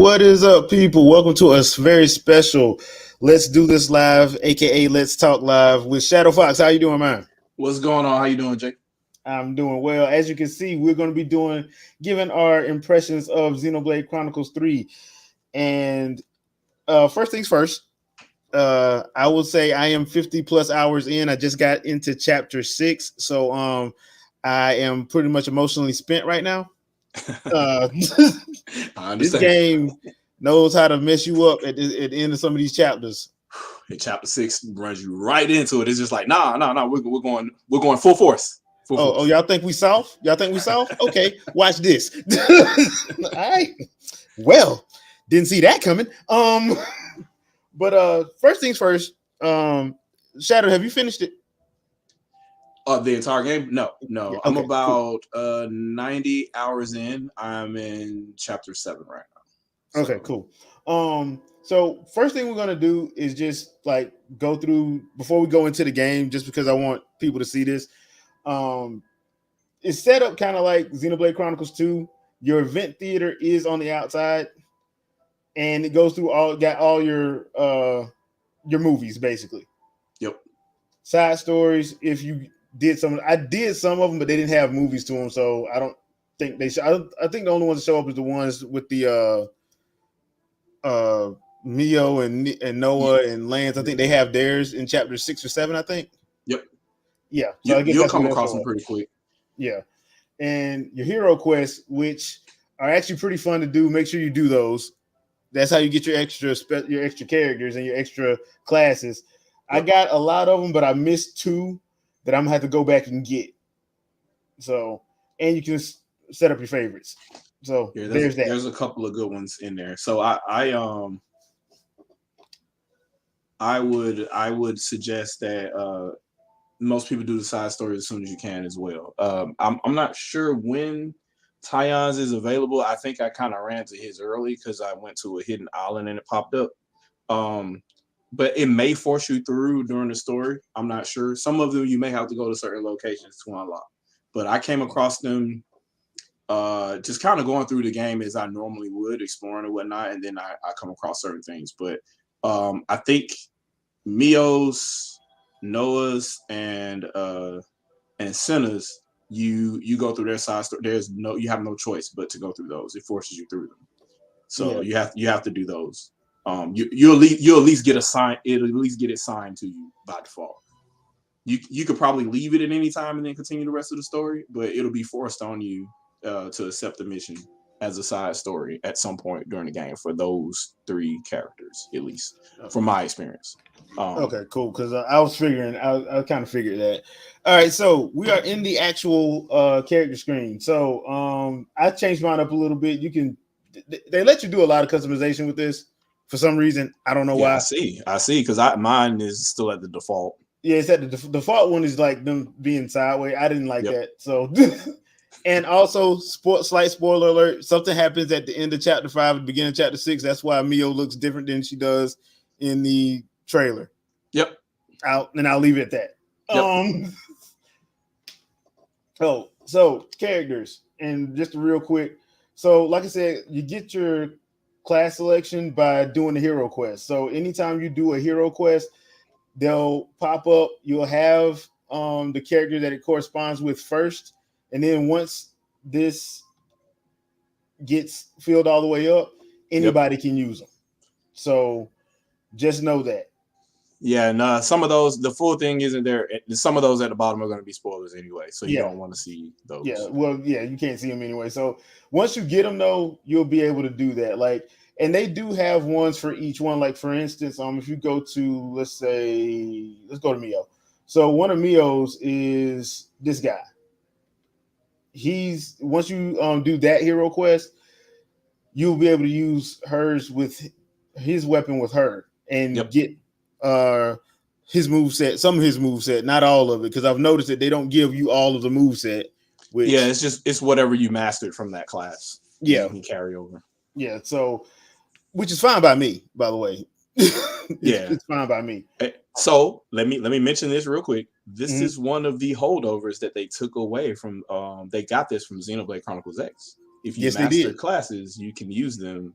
What is up, people? Welcome to a very special Let's Do This Live, aka Let's Talk Live with Shadowfox. How you doing, man? What's going on? How you doing, Jake? I'm doing well. As you can see, we're going to be giving our impressions of Xenoblade Chronicles 3. And first things first, I will say I am 50 plus hours in. I just got into chapter 6, so I am pretty much emotionally spent right now. I understand. This game knows how to mess you up at the end of some of these chapters. In chapter 6 runs you right into it. It's just like, no. We're going full force. Oh, y'all think we soft? Okay, watch this. All right. Well, didn't see that coming. But first things first. Shadow, have you finished it? The entire game? No. Okay, I'm about 90 hours in. I'm in chapter 7 right now. So. Okay, cool. So first thing we're gonna do is just like go through before we go into the game, just because I want people to see this. It's set up kind of like Xenoblade Chronicles 2. Your event theater is on the outside, and it goes through all your movies basically. Yep. Side stories. If you did some of them, but they didn't have movies to them, so I don't think they should. I think the only ones that show up is the ones with the Mio and Noah and Lance. I think they have theirs in chapter 6 or 7, I think. Yep. Yeah. So you'll come across them pretty quick. Yeah. And your hero quests, which are actually pretty fun to do. Make sure you do those. That's how you get your extra characters and your extra classes. Yep. I got a lot of them, but I missed 2 that I'm gonna have to go back and get. So, and you can set up your favorites. So there's that. There's a couple of good ones in there. So I would suggest that most people do the side stories as soon as you can as well. I'm not sure when Tyon's is available. I think I kind of ran to his early because I went to a hidden island and it popped up. But it may force you through during the story. I'm not sure. Some of them you may have to go to certain locations to unlock. But I came across them just kind of going through the game as I normally would, exploring and whatnot, and then I come across certain things. But I think Mio's, Noah's, and Senna's, you go through their side story. You have no choice but to go through those. It forces you through them. So yeah. you have to do those. You'll at least get assigned. It'll at least get it signed to you by default. You could probably leave it at any time and then continue the rest of the story, but it'll be forced on you to accept the mission as a side story at some point during the game for those 3 characters, at least from my experience. Okay, cool. Because I was figuring, I kind of figured that. All right, so we are in the actual character screen. So I changed mine up a little bit. They let you do a lot of customization with this for some reason. I don't know why. I see. Because mine is still at the default. Yeah, it's at the default one is like them being sideways. I didn't like that. So. And also, slight spoiler alert, something happens at the end of chapter 5, at the beginning of chapter 6. That's why Mio looks different than she does in the trailer. Yep. I'll leave it at that. Yep. So characters, and just real quick. So, like I said, you get your class selection by doing the hero quest. So anytime you do a hero quest, they'll pop up. You'll have the character that it corresponds with first. And then once this gets filled all the way up, anybody can use them. So just know that. Yeah, and some of those, the full thing isn't there. Some of those at the bottom are going to be spoilers anyway, so you don't want to see those. Yeah, well, you can't see them anyway. So once you get them, though, you'll be able to do that. And they do have ones for each one. Like, for instance, if you go to, let's go to Mio. So one of Mio's is this guy. Once you do that hero quest, you'll be able to use hers with his weapon with her and get his moveset, some of his moveset, not all of it, because I've noticed that they don't give you all of the moveset. It's whatever you mastered from that class. Yeah, you can carry over. Yeah, so which is fine by me, by the way. It's fine by me. So let me mention this real quick. This is one of the holdovers that they took away from. They got this from Xenoblade Chronicles X. If you master classes, you can use them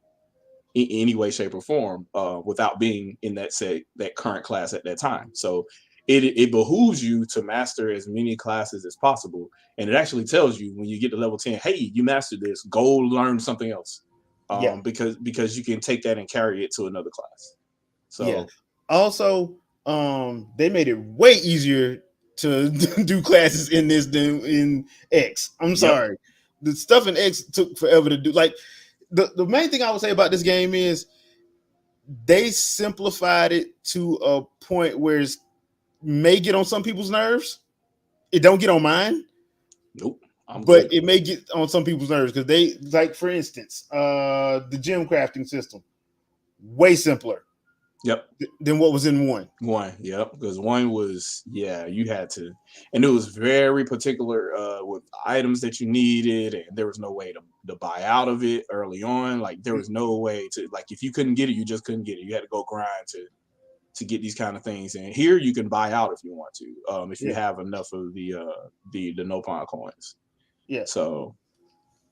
in any way, shape, or form without being in that current class at that time. So it behooves you to master as many classes as possible, and it actually tells you when you get to level 10, hey, you mastered this, go learn something else, Yeah. because you can take that and carry it to another class. Yeah. So Also, they made it way easier to do classes in this than in X. I'm yep, sorry. The stuff in X took forever to do. Like the main thing I would say about this game is they simplified it to a point where it may get on some people's nerves. It don't get on mine, nope, I'm but good. it may get on some people's nerves because they like, for instance, the gem crafting system, way simpler Yep. than what was in one. One, yep, because one was, yeah, you had to, and it was very particular with items that you needed, and there was no way to buy out of it early on. Like there was no way to, like, if you couldn't get it, you just couldn't get it. You had to go grind to get these kind of things. And here you can buy out if you want to, if you Yeah, have enough of the Nopon coins. yeah. So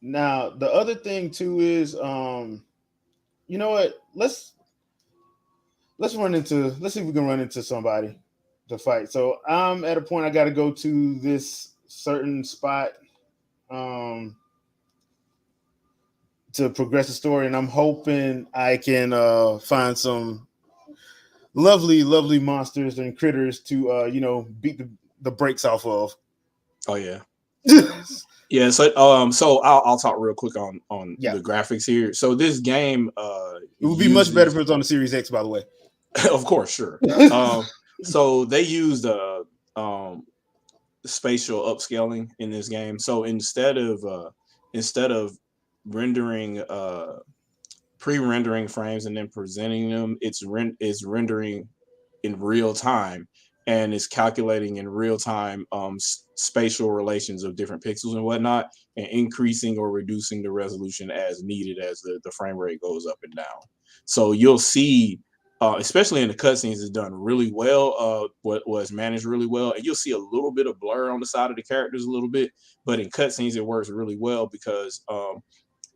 Now the other thing too is, you know what? Let's see if we can run into somebody to fight. So I'm at a point I got to go to this certain spot um, to progress the story, and I'm hoping I can find some lovely, lovely monsters and critters to beat the brakes off of. oh yeah. Yeah, Yeah, so I'll talk real quick on the graphics here. So this game it would be much better uses, if it was on the Series X, by the way. of course, sure. So they used um spatial upscaling in this game. So instead of rendering pre-rendering frames and then presenting them, it's rendering in real time, and it's calculating in real time spatial relations of different pixels and whatnot, and increasing or reducing the resolution as needed as the frame rate goes up and down. So you'll see, especially in the cutscenes, it's done really well. What was managed really well, and you'll see a little bit of blur on the side of the characters a little bit, but in cutscenes it works really well because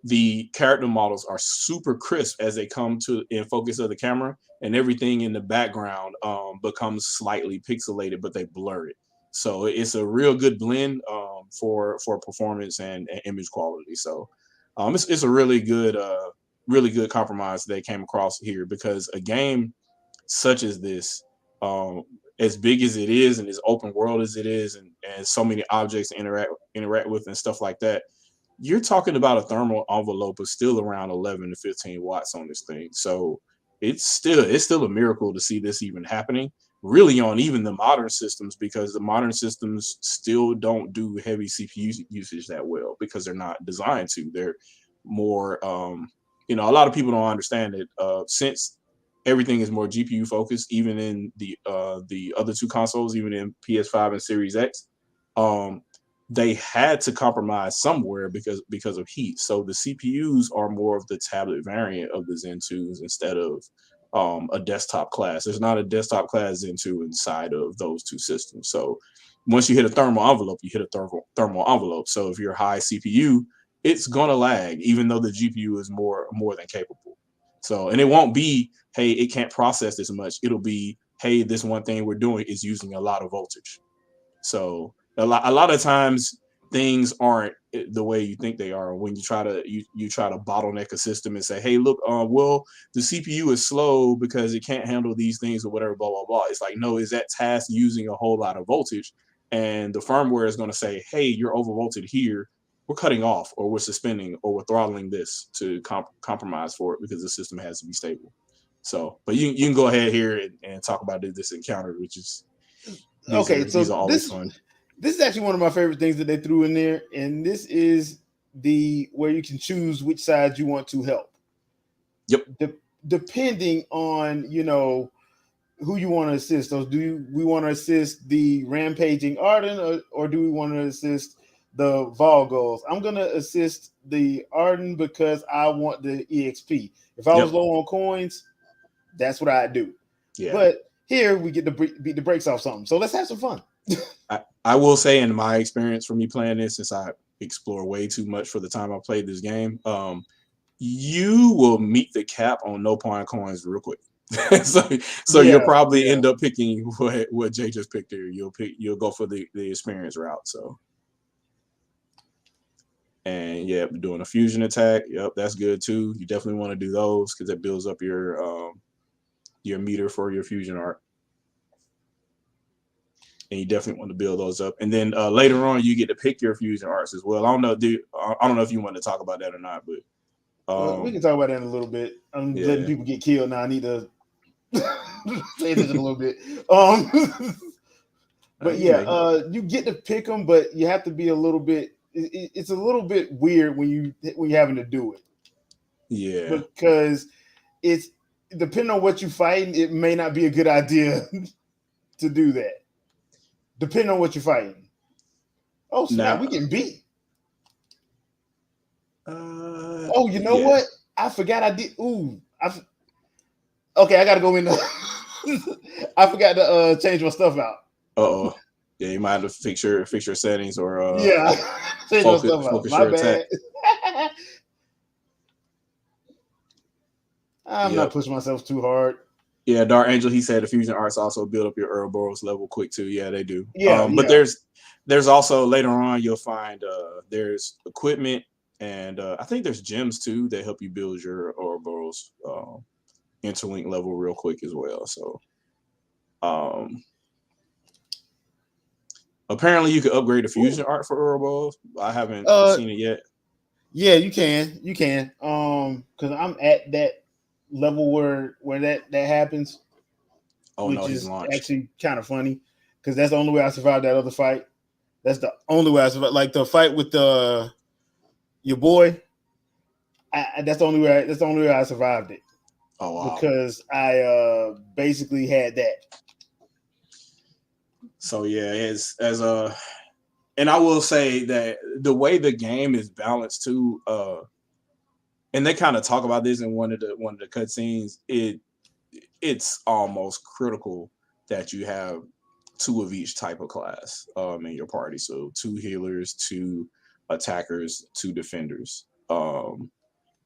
the character models are super crisp as they come to in focus of the camera, and everything in the background becomes slightly pixelated, but they blur it. So it's a real good blend for performance and image quality. So it's a really good compromise they came across here, because a game such as this, um, as big as it is and as open world as it is, and so many objects to interact with and stuff like that, you're talking about a thermal envelope of still around 11 to 15 watts on this thing. So it's still a miracle to see this even happening, really, on even the modern systems, because the modern systems still don't do heavy CPU usage that well because they're not designed to. They're more, a lot of people don't understand it. Since everything is more GPU focused, even in the other two consoles, even in PS5 and Series X, um, they had to compromise somewhere because of heat. So the CPUs are more of the tablet variant of the Zen 2s instead of a desktop class. There's not a desktop class Zen 2 inside of those two systems. So once you hit a thermal envelope, you hit a thermal envelope. So if you're high CPU, it's gonna lag, even though the GPU is more than capable. So, and it won't be, hey, it can't process this much. It'll be, hey, this one thing we're doing is using a lot of voltage. So a lot of times things aren't the way you think they are when you try to bottleneck a system and say, hey, look, well, the CPU is slow because it can't handle these things or whatever, blah blah blah. It's like, no, is that task using a whole lot of voltage? And the firmware is going to say, hey, you're overvolted here. We're cutting off, or we're suspending, or we're throttling this to compromise for it, because the system has to be stable. So, but you can go ahead here and talk about this encounter, which is these Okay, are so these are always fun. this is actually one of my favorite things that they threw in there, and this is the where you can choose which side you want to help. Yep. Depending on who you want to assist. So we want to assist the rampaging Arden, or do we want to assist the Volgos? I'm gonna assist the Arden because I want the EXP. If I was low on coins, that's what I'd do. Yeah. But here we get to beat the brakes off something. So let's have some fun. I will say, in my experience from me playing this, since I explore way too much for the time I played this game, you will meet the cap on no pawn coins real quick. so you'll Yeah, probably yeah. end up picking what Jay just picked here. You'll go for the experience route. So and yeah, doing a fusion attack. Yep, that's good too. You definitely want to do those because it builds up your meter for your fusion art. And you definitely want to build those up. And then later on, you get to pick your fusion arts as well. I don't know, dude. I don't know if you want to talk about that or not, but Well, we can talk about that in a little bit. I'm letting yeah, people get killed now. I need to pay attention a little bit. But you yeah, make it. you get to pick them, but you have to be a little bit. It's a little bit weird when you're having to do it Yeah. because it's depending on what you're fighting. It may not be a good idea to do that. Depending on what you're fighting. Oh snap! Now, We getting beat. Oh, you know yeah. what? I forgot I did. Okay, I gotta go in. I forgot to change my stuff out. Oh. Yeah, you might have to fix your settings or Yeah, change my stuff out. focus My your attack. bad. I'm not Yep. pushing myself too hard. Yeah, Dark Angel, he said the fusion arts also build up your Ouroboros level quick too. Yeah, they do. Yeah, But yeah. there's also later on you'll find there's equipment and I think there's gems too that help you build your Ouroboros interlink level real quick as well. So um apparently you can upgrade the fusion art for Ouroboros. I haven't seen it yet. Yeah, you can. Because I'm at that level where that happens, Oh which no, he's is launched. actually kind of funny because that's the only way I survived that other fight. That's the only way I survived. Like the fight with your boy. That's the only way. That's the only way I survived it Oh wow. because I basically had that. So yeah, as and I will say that the way the game is balanced too, and they kind of talk about this in one of the cutscenes. It's almost critical that you have two of each type of class in your party. So 2 healers, 2 attackers, 2 defenders.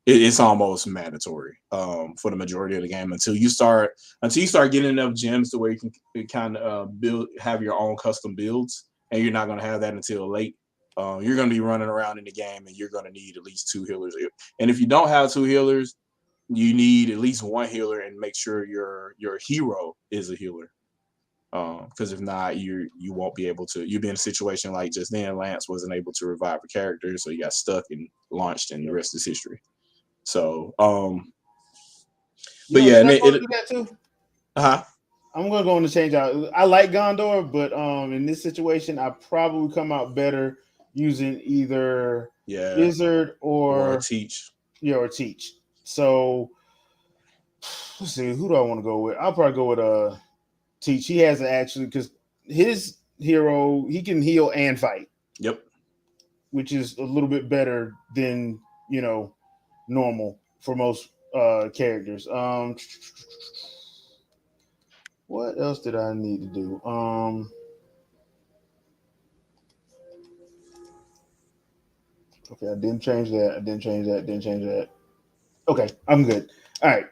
It's almost mandatory for the majority of the game until you start getting enough gems to where you can kind of have your own custom builds, and you're not going to have that until late. You're going to be running around in the game, and you're going to need at least 2 healers. And if you don't have 2 healers, you need at least 1 healer, and make sure your hero is a healer. Because if not, you won't be able to. You'll be in a situation like just then. Lance wasn't able to revive a character, so he got stuck and launched, and the rest is history. So, but yeah, and I'm going to do that too. I'm going to go on to change out. I like Gondor, but in this situation, I probably come out better using either Izzard or Teach. Yeah, or Teach. So let's see, who do I want to go with? I'll probably go with Teach. He has actually because his hero he can heal and fight. Yep. Which is a little bit better than normal for most characters. What else did I need to do? Okay, I didn't change that. Okay, I'm good. All right.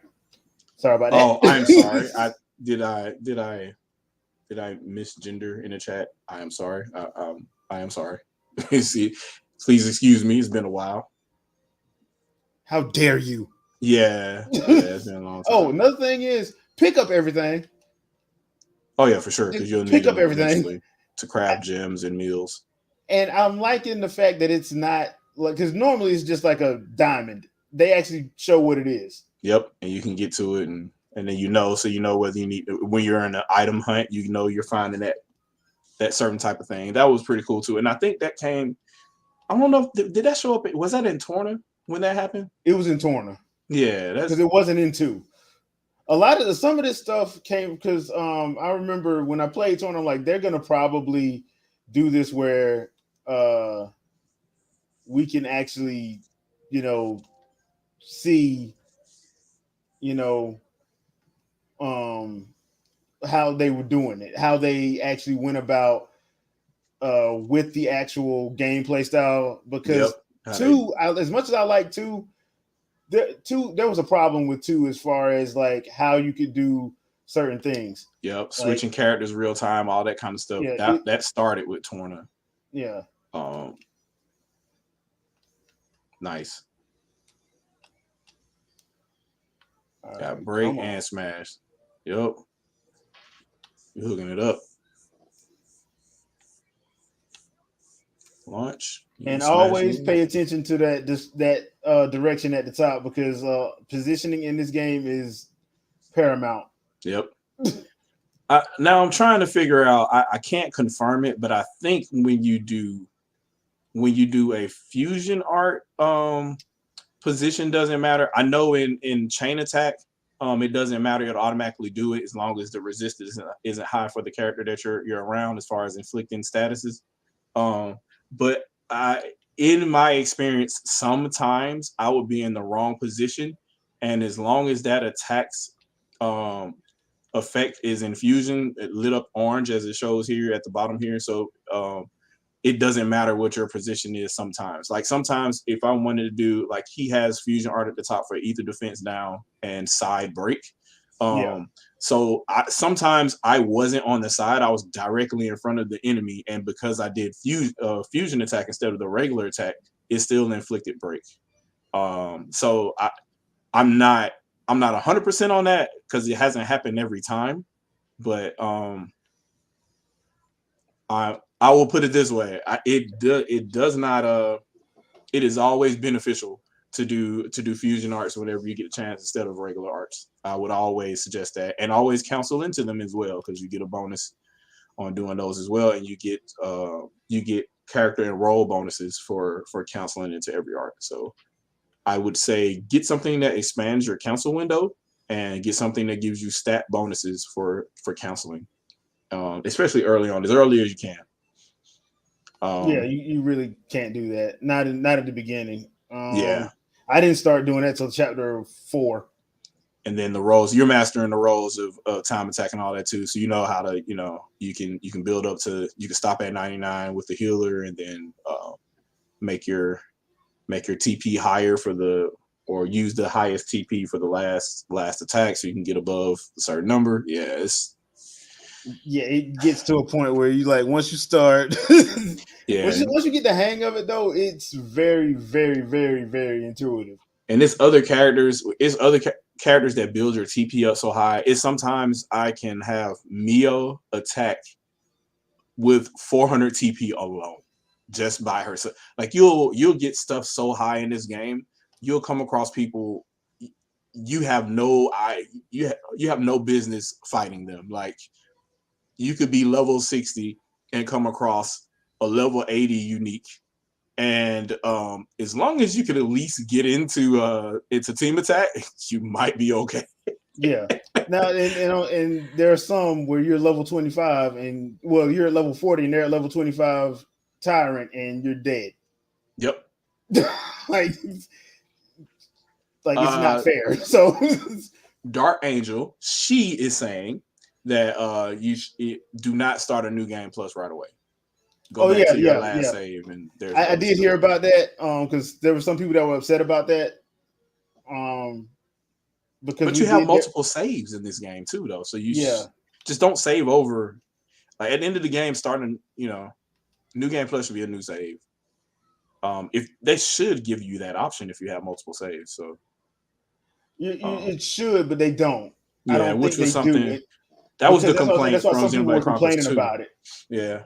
Sorry about that. Oh, I'm sorry. Did I misgender in the chat? I am sorry. I am sorry. See, please excuse me. It's been a while. How dare you? Yeah, it's been a long time. Oh, another thing is pick up everything. Oh yeah, for sure. Because you'll need pick up them everything eventually to craft gems and meals. And I'm liking the fact that it's not like because normally it's just like a diamond. They actually show what it is. Yep, and you can get to it, and then so you know whether you need when you're in an item hunt, you're finding that certain type of thing. That was pretty cool too, and I think that came. I don't know if did that show up. Was that in Torna when that happened? It was in Torna. Yeah, because it wasn't in 2. Some of this stuff came because I remember when I played Torna, I'm like they're gonna probably do this where we can actually see how they were doing it, how they actually went about with the actual gameplay style. Because 2, as much as I like 2, There was a problem with 2 as far as like how you could do certain things. Yep, Like switching characters real time, all that kind of stuff. yeah, That started with Torna. yeah. Um, nice. All Got right, break come on. and smash. Yep, you're hooking it up. Launch. You And smash always it. pay attention to that direction at the top because positioning in this game is paramount. Yep. Now I'm trying to figure out. I can't confirm it, but I think when you do a fusion art position doesn't matter. I know in chain attack it doesn't matter. It'll automatically do it as long as the resistance isn't high for the character that you're around as far as inflicting statuses. But in my experience, sometimes I would be in the wrong position, and as long as that attacks effect is infusion, it lit up orange as it shows here at the bottom here. So it doesn't matter what your position is sometimes. Like sometimes if I wanted to do, like he has fusion art at the top for ether defense down and side break. Yeah, So sometimes I wasn't on the side. I was directly in front of the enemy. And because I did fusion attack instead of the regular attack, it still inflicted break. So I'm not 100% on that because it hasn't happened every time. But I will put it this way: it does not. It is always beneficial to do fusion arts whenever you get a chance instead of regular arts. I would always suggest that, and always counsel into them as well because you get a bonus on doing those as well, and you get character and role bonuses for counseling into every art. So I would say get something that expands your counsel window, and get something that gives you stat bonuses for counseling, especially early on, as early as you can. yeah. Um, You really can't do that. Not at the beginning. yeah, I didn't start doing that till chapter 4. and then the roles you're mastering the roles of time attack and all that too, so you know how to you can build up to, you can stop at 99 with the healer, and then make your TP higher for the, or use the highest TP for the last attack so you can get above a certain number. Yeah, it's Yeah, it gets to a point where you like once you start, yeah. once you get the hang of it though, it's very, very, very, very intuitive. And it's other characters that build your TP up so high. It's sometimes I can have Mio attack with 400 TP alone, just by herself. Like you'll get stuff so high in this game, you'll come across people you have no you have no business fighting them. Like you could be level 60 and come across a level 80 unique, and as long as you could at least get into team attack, you might be okay. Yeah. Now, and there are some where you're level 25, and well, you're at level 40, and they're at level 25 tyrant, and you're dead. Yep. like, like it's not uh fair. So, Dark Angel, she is saying that do not start a new game plus right away. Go oh back yeah, to your yeah, last yeah. save, and there's I other did stuff. hear about that because there were some people that were upset about that. Because But we you have did that. multiple saves in this game too, though. So Yeah, just don't save over. Like at the end of the game, starting, new game plus should be a new save. If they should give you that option if you have multiple saves. So it should, but they don't. I yeah, don't which think was they do something it that was because the that's what I'm saying. complaint That's why from some people Xenoblade were Chronicles complaining 2. about it. Yeah.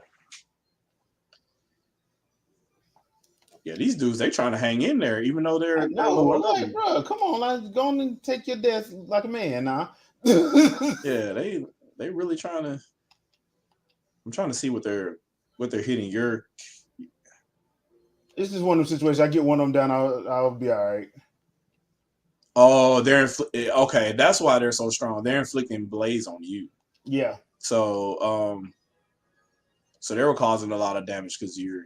Yeah, these dudes, they trying to hang in there, even though I they're know, lower like, level. bro, come on, like, go on and take your death like a man, now. Yeah, they really trying to. I'm trying to see what they're hitting. It's just one of those situations. I get one of them down, I'll be all right. Oh, okay. That's why they're so strong. They're inflicting blaze on you. Yeah, So they were causing a lot of damage because you're.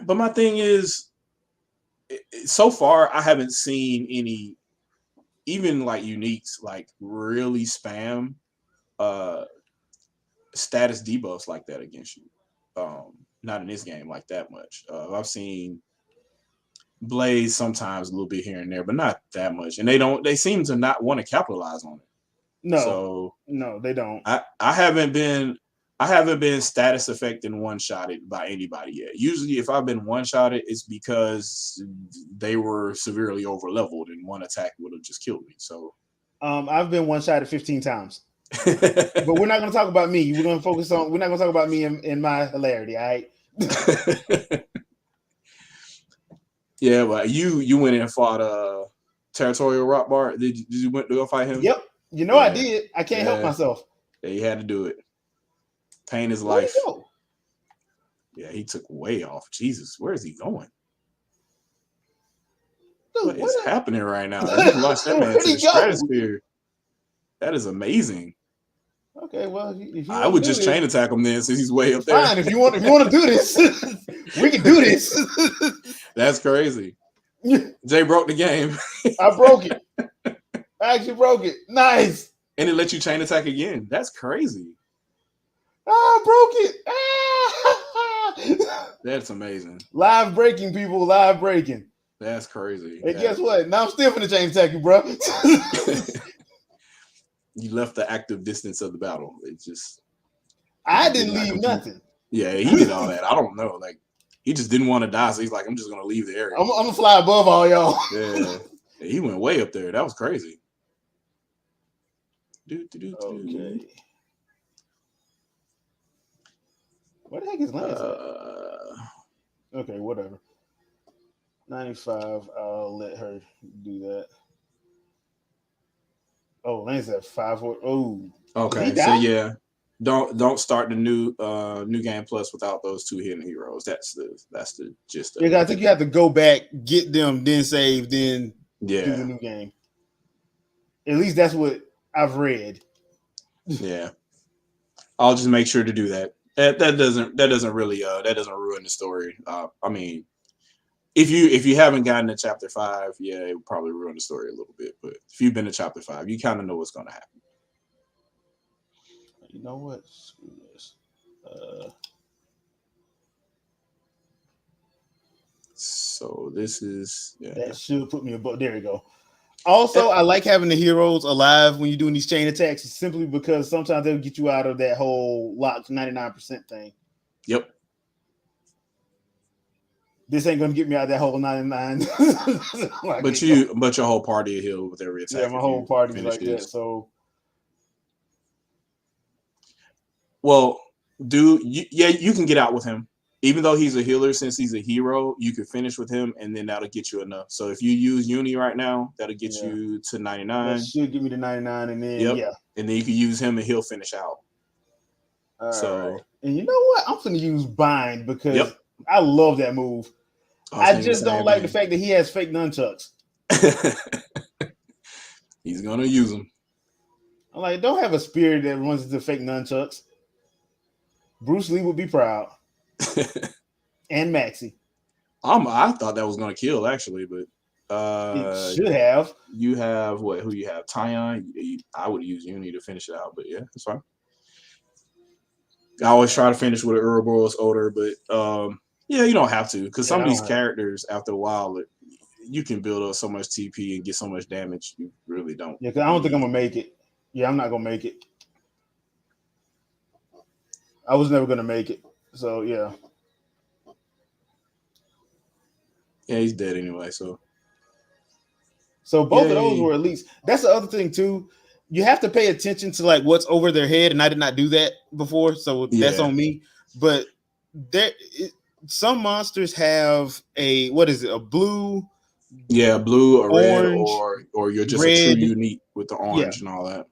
But my thing is, so far I haven't seen any, even like uniques, like really spam uh status debuffs like that against you. Not in this game like that much. I've seen Blaze sometimes a little bit here and there, but not that much. And they seem to not want to capitalize on it. No, they don't. I haven't been status affected and one-shotted by anybody yet. Usually if I've been one-shotted, it's because they were severely over-leveled and one attack would have just killed me. So I've been one-shotted 15 times. But we're not going to talk about me. We're not going to talk about me in my hilarity, all right? Yeah, but you went and fought Territorial Rock Bar. Did you went to go fight him? Yep. Yeah. I did. I can't help myself. Yeah, he had to do it. Pain his life. Yeah, he took way off. Jesus, where is he going? Dude, what is happening right now? I just lost that man to the stratosphere. That is amazing. Okay, well, I would just chain attack him then, since he's way up there. Fine, if you want to do this, we can do this. That's crazy. Jay broke the game. I broke it. I actually broke it. Nice. And it let you chain attack again. That's crazy. I broke it. That's amazing. Live breaking, people. Live breaking. That's crazy. Hey, guess what? Now I'm still finna chain attack you, bro. You left the active distance of the battle. It's just. I didn't leave nothing. Yeah, he did all that. I don't know. Like, he just didn't want to die, so he's like, I'm just gonna leave the area. I'm gonna fly above all y'all. Yeah, he went way up there. That was crazy. Okay. What the heck is Lance? Okay, whatever. 95. I'll let her do that. Oh, Lance at 5. Oh. Okay. So yeah, don't start the new game plus without those 2 hidden heroes. That's the gist of it. Yeah, I think you have to go back, get them, then save, then do the new game. At least that's what I've read. Yeah. I'll just make sure to do that. That doesn't really ruin the story. I mean, if you haven't gotten to chapter 5, yeah, it would probably ruin the story a little bit. But if you've been to chapter 5, you kind of know what's going to happen. You know what? Screw this. So this is that should put me above. There we go. Also, I like having the heroes alive when you're doing these chain attacks, simply because sometimes they'll get you out of that whole locked 99% thing. Yep. This ain't gonna get me out of that whole 99. But your whole party heal with every attack. Yeah, my whole party's like that. So, well, you can get out with him. Even though he's a healer, since he's a hero, you can finish with him, and then that'll get you enough. So if you use Uni right now, that'll get you to 99. That should give me to 99, and then and then you can use him, and he'll finish out. Right. And you know what? I'm gonna use Bind because I love that move. I just don't like the fact that he has fake nunchucks. He's gonna use them. I'm like, don't have a spirit that runs into fake nunchucks. Bruce Lee would be proud. And Maxie. I thought that was gonna kill actually, but it should have. You have what? Who you have? Tyon. I would use Uni to finish it out, but yeah, that's fine. I always try to finish with an Ouroboros Odor, but you don't have to, because some of these characters, after a while, you can build up so much TP and get so much damage. You really don't. Yeah, because I don't think I'm gonna make it. Yeah, I'm not gonna make it. I was never gonna make it. So yeah. Yeah, he's dead anyway. So both of those were at least. That's the other thing too. You have to pay attention to like what's over their head, and I did not do that before, so that's on me. But some monsters have a blue. Yeah, blue or orange, red, or you're just a true unique with the orange and all that.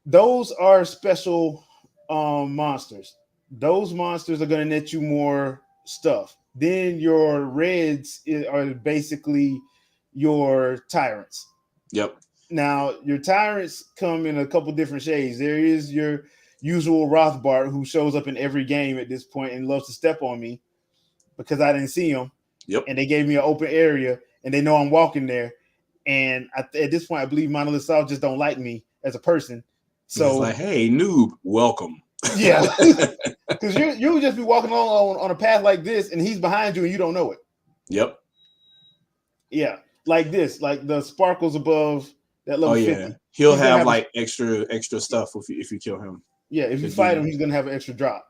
Those are special monsters. Those monsters are going to net you more stuff. Then your reds are basically your tyrants. Yep. Now, your tyrants come in a couple different shades. There is your usual Rothbard, who shows up in every game at this point and loves to step on me because I didn't see him. Yep. And they gave me an open area, and they know I'm walking there. And at this point, I believe Monolith South just don't like me as a person. So it's like, hey, noob, welcome. Yeah, because you would just be walking along on a path like this, and he's behind you, and you don't know it. Yep. Yeah, like this, like the sparkles above that Oh level yeah, 50. he'll He's gonna have have a, like extra stuff if you kill him. yeah. If you He'll give fight you. him, he's gonna have an extra drop.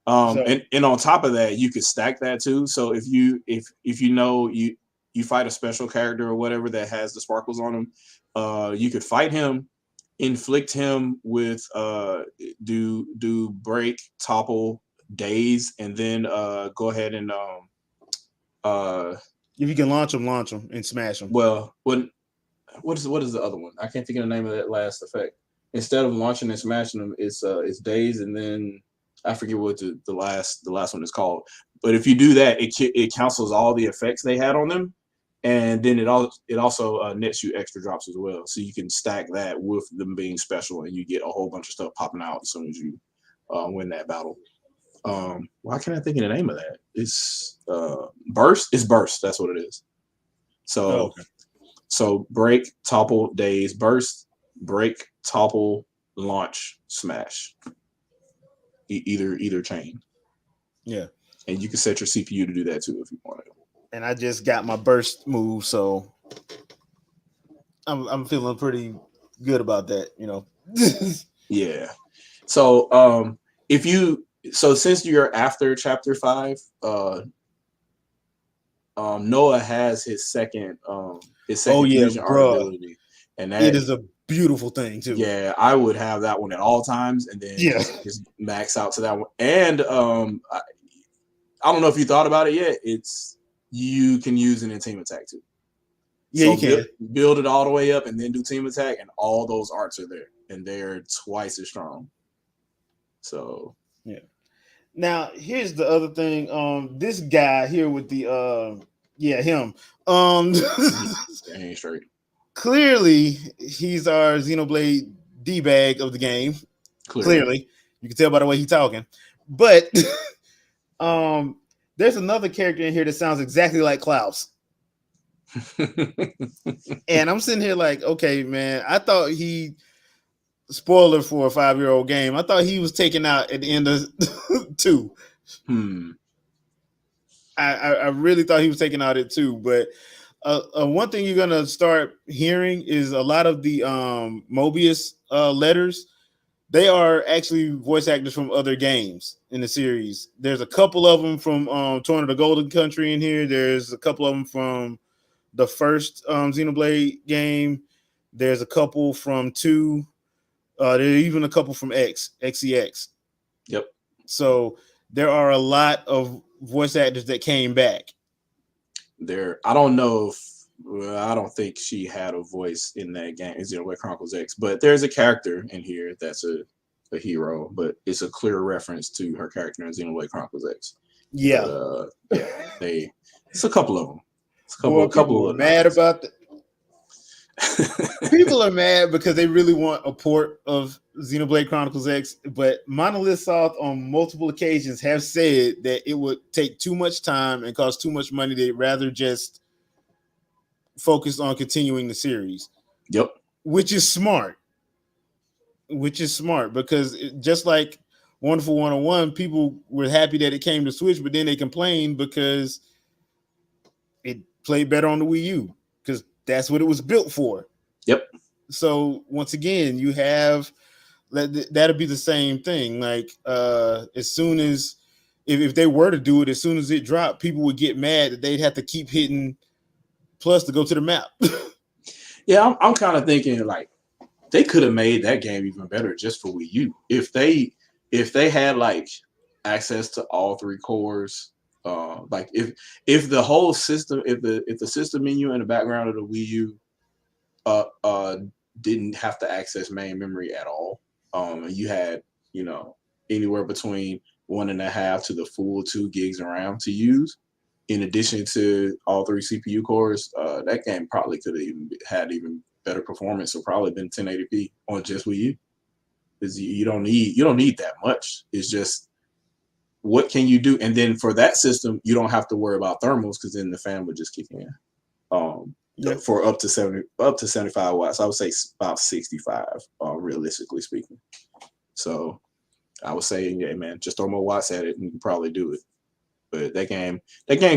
So And on top of that, you could stack that too. So if you know you fight a special character or whatever that has the sparkles on him, you could fight him, inflict him with do break, topple, daze, and then go ahead and uh if you can launch him and smash him. well what is the other one? I can't think of the name of that last effect. Instead of launching and smashing them, it's daze, and then I forget what the last one is called. But if you do that, it cancels all the effects they had on them, and then it also nets you extra drops as well. So you can stack that with them being special, and you get a whole bunch of stuff popping out as soon as you win that battle. Why can't I think of the name of that? It's burst. It's burst. That's what it is. Oh, So okay. so break, topple, daze, burst, break, topple, launch, smash. Either chain, Yeah. and you can set your CPU to do that too if you want to. And I just got my burst move, so I'm feeling pretty good about that. Yeah. So if you since you're after chapter 5, Noah has his Oh second yeah, fusion art bruh. ability, and It that is a beautiful thing too. yeah, I would have that one at all times, and then Yeah. just max out to that one. And I don't know if you thought about it yet. It's you can use an in team attack too. Yeah, you So can. build it all the way up and then do team attack, and all those arts are there, and they're twice as strong. So Yeah. Now here's the other thing. This guy here with the yeah, him. that ain't straight. Clearly he's our Xenoblade D bag of the game. Clearly. Clearly. You can tell by the way he's talking. But um there's another character in here that sounds exactly like Klaus. And I'm sitting here like, okay, man, I thought spoiler for a 5-year-old game. I thought he was taken out at the end of 2. I really thought he was taken out at 2, but one thing you're gonna start hearing is a lot of the Mobius letters. They are actually voice actors from other games in the series. There's a couple of them from Torn of the Golden Country in here. There's a couple of them from the first Xenoblade game. There's a couple from 2. There's even a couple from XEX. Yep. So there are a lot of voice actors that came back. I don't know if I don't think she had a voice in that game, Xenoblade Chronicles X, but there's a character in here that's a hero, but it's a clear reference to her character in Xenoblade Chronicles X. Yeah. But, it's a couple of them. It's a couple of mad about that. People are mad because they really want a port of Xenoblade Chronicles X, but Monolith Soft on multiple occasions have said that it would take too much time and cost too much money. They'd rather just focus on continuing the series. Yep. Which is smart because just like Wonderful 101, people were happy that it came to Switch, but then they complained because it played better on the Wii U because that's what it was built for. Yep. So once again, you have that'll be the same thing. Like as soon as if they were to do it, as soon as it dropped, people would get mad that they'd have to keep hitting plus to go to the map. Yeah, I'm kind of thinking like they could have made that game even better just for Wii U. If they had like access to all 3 cores, like if the whole system, if the system menu in the background of the Wii U didn't have to access main memory at all, and you had anywhere between 1.5 to the full 2 gigs of RAM to use, in addition to all 3 CPU cores, that game probably could have even had even better performance, or probably been 1080p on just Wii U. Because you don't need that much. It's just what can you do, and then for that system, you don't have to worry about thermals because then the fan would just kick in. For up to 75 watts, I would say about 65, realistically speaking. So I would say, yeah, man, just throw more watts at it and you can probably do it. But that game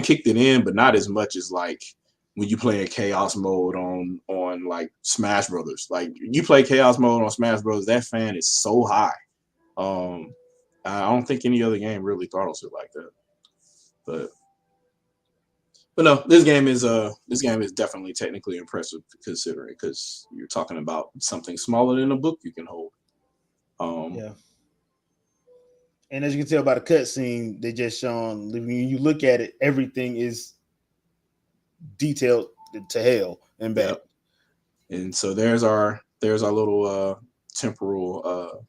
kicked it in, but not as much as like when you play a chaos mode on like Smash Brothers. Like you play chaos mode on Smash Brothers, that fan is so high. I don't think any other game really throttles it like that. But no, this game is definitely technically impressive considering, because you're talking about something smaller than a book you can hold. Yeah. And as you can tell by the cutscene, they just shown when you look at it, everything is detailed to hell and back. Yep. And so there's our little temporal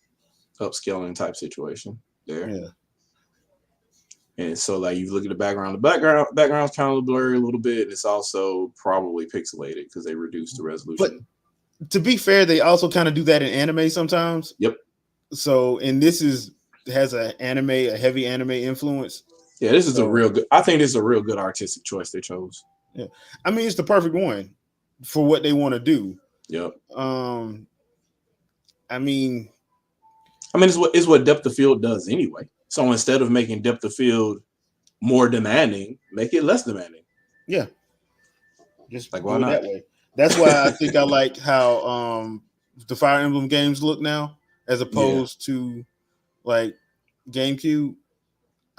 upscaling type situation there. Yeah. And so like you look at the background's kind of blurry a little bit. It's also probably pixelated because they reduced the resolution. But to be fair, they also kind of do that in anime sometimes. Yep. So, and this has a heavy anime influence. Yeah, this is a real good. I think this is a real good artistic choice they chose. Yeah, I mean it's the perfect one for what they want to do. Yep. I mean, it's what depth of field does anyway. So instead of making depth of field more demanding, make it less demanding. Yeah. Just like why not? That way. That's why I think I like how the Fire Emblem games look now, as opposed to like GameCube.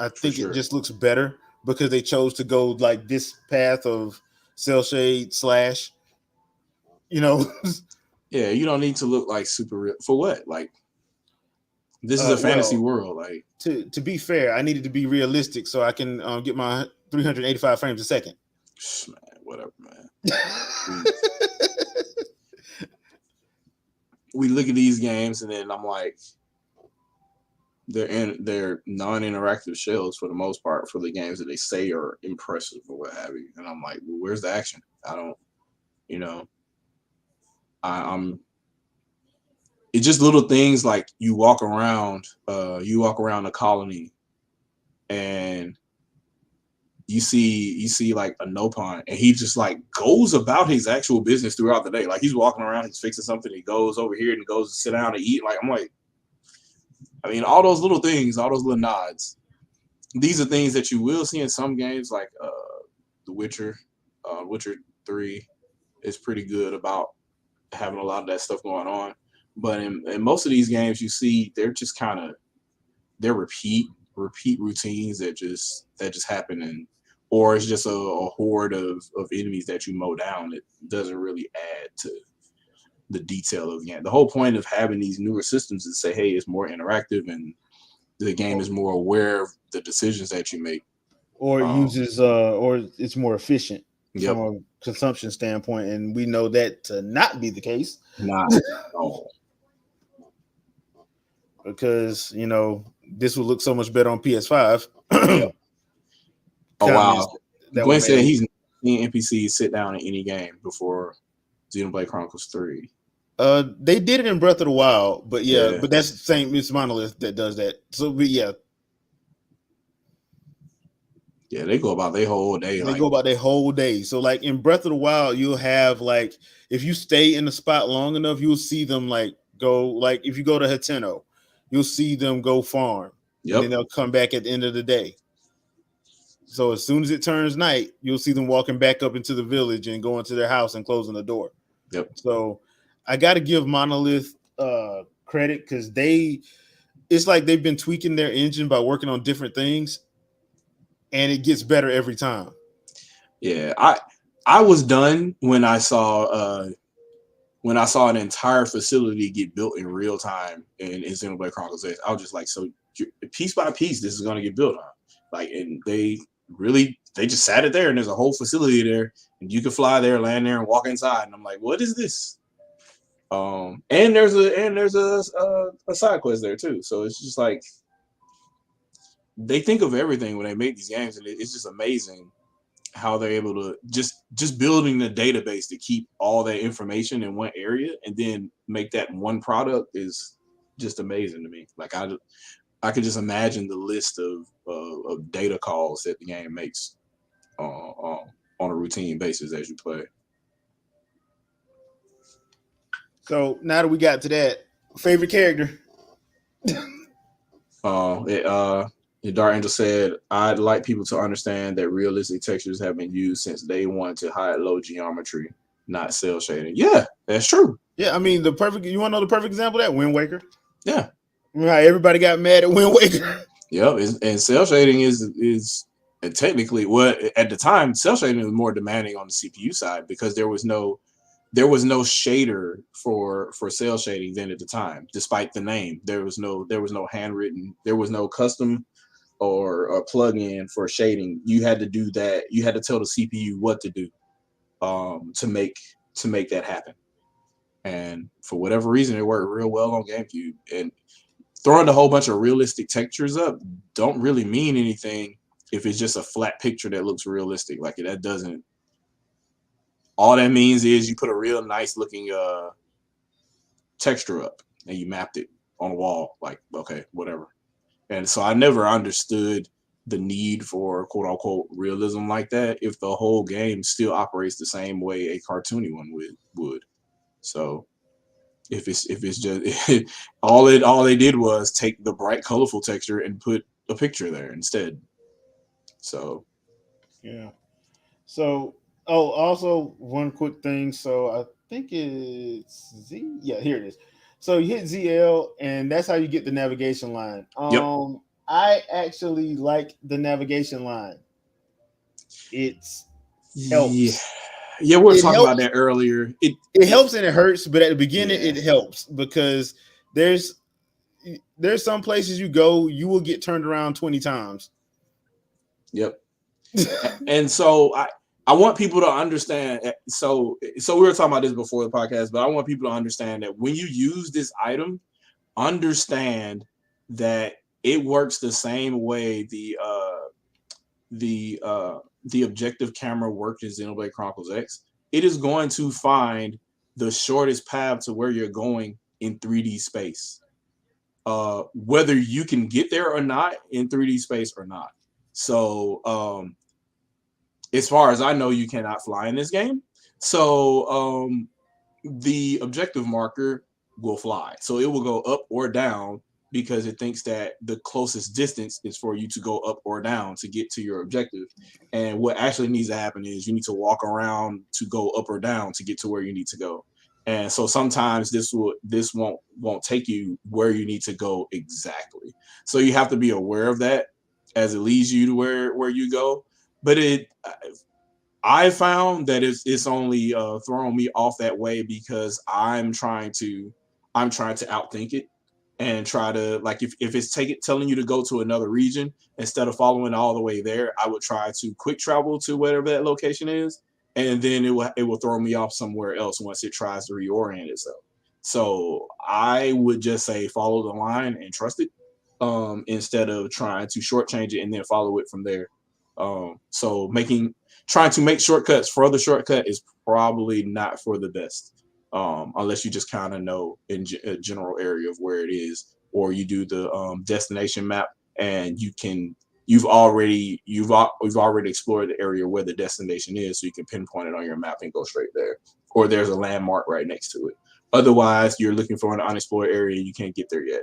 I think it just looks better because they chose to go like this path of cell shade slash, Yeah, you don't need to look like super real for what? Like this is a fantasy world. Like to be fair, I needed to be realistic so I can get my 385 frames a second. Man, whatever, man. We look at these games and then I'm like, they're non-interactive shells for the most part for the games that they say are impressive or what have you. And I'm like, well, where's the action? I don't, it's just little things like you walk around a colony and you see like a Nopon and he just like goes about his actual business throughout the day. Like he's walking around, he's fixing something, he goes over here and goes to sit down and eat. Like I'm like, I mean, all those little things, all those little nods. These are things that you will see in some games like The Witcher. Witcher 3 is pretty good about having a lot of that stuff going on. But in most of these games you see they're just they're repeat routines that just happen, and or it's just a horde of enemies that you mow down. It doesn't really add to the detail of the game. The whole point of having these newer systems is to say, hey, it's more interactive and the game is more aware of the decisions that you make. Or or it's more efficient from a consumption standpoint, and we know that to not be the case. Not at all. Because this would look so much better on PS5. Oh wow! Gwen said he's seen NPCs sit down in any game before Xenoblade Chronicles 3. They did it in Breath of the Wild, but but that's the same. It's Monolith that does that. So, but yeah, they go about their whole day. They go about their whole day. So, like in Breath of the Wild, you'll have like if you stay in the spot long enough, you'll see them like go. Like if you go to Hateno, you'll see them go farm. Yep. And then they'll come back at the end of the day. So as soon as it turns night, you'll see them walking back up into the village and going to their house and closing the door. Yep. So I got to give Monolith credit because it's like they've been tweaking their engine by working on different things, and it gets better every time. Yeah, I was done when I saw an entire facility get built in real time in Xenoblade Chronicles 8. I was just like, so piece by piece, this is going to get built on. Like, and they just sat it there, and there's a whole facility there, and you can fly there, land there, and walk inside. And I'm like, what is this? And there's a side quest there too. So it's just like they think of everything when they make these games, and it's just amazing how they're able to just building the database to keep all that information in one area and then make that one product is just amazing to me. Like I could just imagine the list of data calls that the game makes on a routine basis as you play. So now that we got to that, favorite character. Dark Angel said, I'd like people to understand that realistic textures have been used since day one to hide low geometry, not cell shading. Yeah, that's true. Yeah, I mean you want to know the perfect example of that? Wind Waker. Yeah. Right, everybody got mad at Wind Waker. Yep. And cell shading is and technically, well, at the time, cell shading was more demanding on the CPU side because there was no shader for cell shading then at the time. Despite the name, there was no handwritten, there was no custom or plug-in for shading. You had to do that. You had to tell the CPU what to do to make that happen. And for whatever reason, it worked real well on GameCube. And throwing a whole bunch of realistic textures up don't really mean anything if it's just a flat picture that looks realistic. Like that doesn't. All that means is you put a real nice looking texture up and you mapped it on a wall. Like, okay, whatever. And so I never understood the need for quote unquote realism like that if the whole game still operates the same way a cartoony one would. So if it's just all they did was take the bright colorful texture and put a picture there instead. So yeah. So also one quick thing. So I think it's Z. Yeah, here it is. So you hit ZL, and that's how you get the navigation line. Yep. I actually like the navigation line. It helps. Yeah, we were talking about that earlier. It helps and it hurts, but at the beginning it helps because there's some places you go, you will get turned around 20 times. Yep. And so I want people to understand. So we were talking about this before the podcast, but I want people to understand that when you use this item, understand that it works the same way the objective camera worked in Xenoblade Chronicles X. It is going to find the shortest path to where you're going in 3D space, whether you can get there or not in 3D space or not. So as far as I know, you cannot fly in this game. So the objective marker will fly. So it will go up or down because it thinks that the closest distance is for you to go up or down to get to your objective. And what actually needs to happen is you need to walk around to go up or down to get to where you need to go. And so sometimes this won't take you where you need to go exactly. So you have to be aware of that as it leads you to where you go. But I found that it's only throwing me off that way because I'm trying to outthink it and try to, like, if it's telling you to go to another region instead of following all the way there, I would try to quick travel to whatever that location is, and then it will throw me off somewhere else once it tries to reorient itself. So I would just say follow the line and trust it, instead of trying to shortchange it and then follow it from there. So trying to make shortcuts for the shortcut is probably not for the best. Unless you just kind of know in a general area of where it is, or you do the destination map and we've already explored the area where the destination is, so you can pinpoint it on your map and go straight there, or there's a landmark right next to it. Otherwise, you're looking for an unexplored area and you can't get there yet.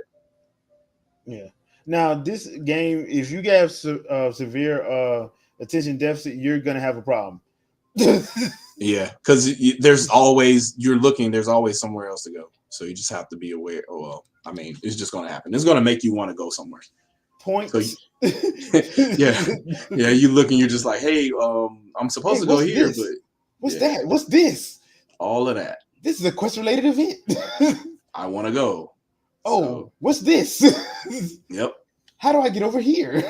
Yeah. Now, this game, if you have severe attention deficit, you're gonna have a problem. Yeah, because there's always somewhere else to go. So you just have to be aware. Oh, well, I mean, it's just going to happen. It's going to make you want to go somewhere. Points. So yeah. You look and you're just like, hey, I'm supposed to go here, this? But what's that? What's this? All of that. This is a quest-related event. I want to go. Oh, so. What's this? Yep. How do I get over here?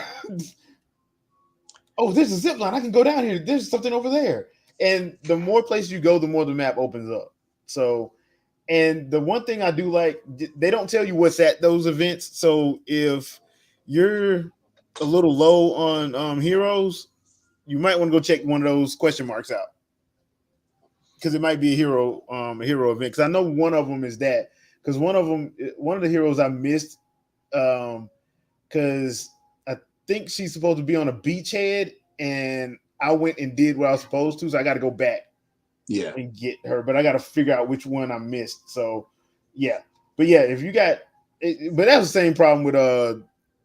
Oh, there's a zip line. I can go down here. There's something over there. And the more places you go, the more the map opens up. So, and the one thing I do like, they don't tell you what's at those events. So if you're a little low on heroes, you might want to go check one of those question marks out, because it might be a hero event. Because I know one of them is that. Because one of the heroes I missed, because I think she's supposed to be on a beachhead, and I went and did what I was supposed to, so I got to go back, and get her. But I got to figure out which one I missed. So, yeah. But yeah, if you got, but that's the same problem with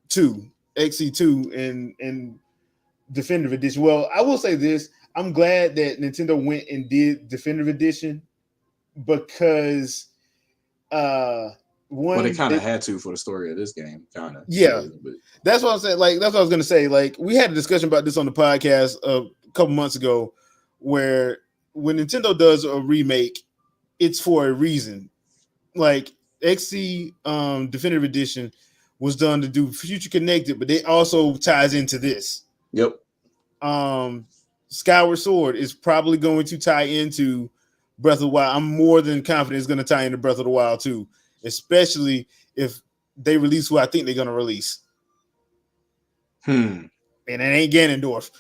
2. XC2 and Definitive Edition. Well, I will say this: I'm glad that Nintendo went and did Definitive Edition because Well, they one, kind of had to for the story of this game, kind of. yeah, But that's what I'm saying. Like that's what I was gonna say. Like we had a discussion about this on the podcast a couple months ago, where when Nintendo does a remake, it's for a reason. Like XC Definitive Edition was done to do Future Connected, but it also ties into this. yep. Skyward Sword is probably going to tie into Breath of the Wild. I'm more than confident it's going to tie into Breath of the Wild too, especially if they release who I think they're going to release. And it ain't Ganondorf.